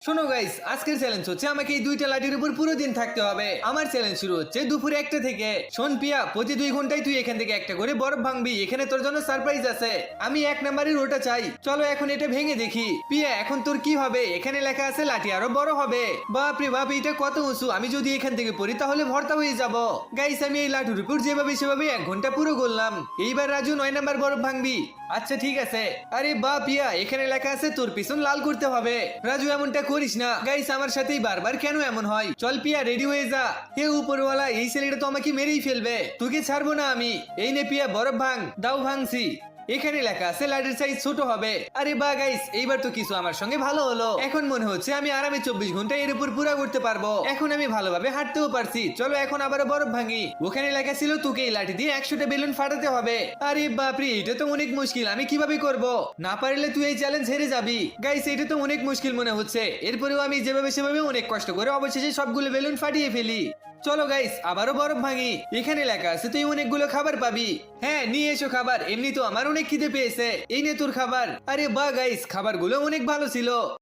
শোনো গাইস, আজকের চ্যালেঞ্জ হচ্ছে আমাকে এই দুইটা লাঠির উপর পুরো দিন থাকতে হবে। আমার চ্যালেঞ্জ শুরু হচ্ছে দুপুরে 1টা থেকে। শোন পিয়া, প্রতি 2 ঘন্টায় তুই এখান থেকে একটা করে বরফ ভাঙবি। এখানে তোর জন্য সারপ্রাইজ আছে। আমি 1 নাম্বারের ওটা চাই। চলো এখন এটা ভেঙে দেখি। পিয়া, এখন তোর কি হবে? এখানে লেখা আছে লাঠি আরো বড় হবে। বাপ রে বাপ, এটা কত উঁচু! আমি যদি এখান থেকে পড়ি তাহলে ভর্তা হয়ে যাব। গাইস, আমি এই লাঠির উপর যেভাবে সেভাবে 1 ঘন্টা পুরো করলাম। এইবার রাজু 9 নাম্বার বরফ ভাঙবি। আচ্ছা ঠিক আছে। আরে বা পিয়া, এখানে লেখা আছে তোর পিছন লাল করতে হবে। রাজু, এমনটা করিস না। গাইস, আমার সাথেই বারবার কেন এমন হয়? চল পিয়া, রেডি হয়ে যা। হে উপরওয়ালা, এই ছেলেটা তো আমাকে মেরেই ফেলবে। তোকে ছাড়বো না আমি। এই নে পিয়া, বরফ ভাঙ। দাও, ভাঙছি। এখানে লেখা আছে লাঠির সাইজ ছোট হবে। আরে বা গাইস, এইবার তো কিছু আমার সঙ্গে ভালো হলো। এখন মনে হচ্ছে আমি আরামে 24 ঘন্টা এর উপর পুরা করতে পারবো। এখন আমি ভালোভাবে হাঁটতেও পারছি। চলো এখন আবারও বরফ ভাঙি। ওখানে লেখা ছিল তোকে এই লাঠি দিয়ে 100টা বেলুন ফাটাতে হবে। আরে বাপরে, এটা তো অনেক মুশকিল। আমি কিভাবে করব? না পারলে তুই এই চ্যালেঞ্জ হেরে যাবি। গাইস, এটা তো অনেক মুশকিল মনে হচ্ছে। এরপরেও আমি যেভাবে সেভাবে অনেক কষ্ট করে অবশেষে সবগুলো বেলুন ফাটিয়ে ফেলি। চলো গাইস, আবারও বরফ ভাঙি। এখানে লেখা আছে তুই অনেকগুলো খাবার পাবি। হ্যাঁ, নিয়ে এসো খাবার। এমনি তো আমার অনেক খিদে পেয়েছে। এই নে তোর খাবার। আরে বাহ গাইস, খাবারগুলো অনেক ভালো ছিল।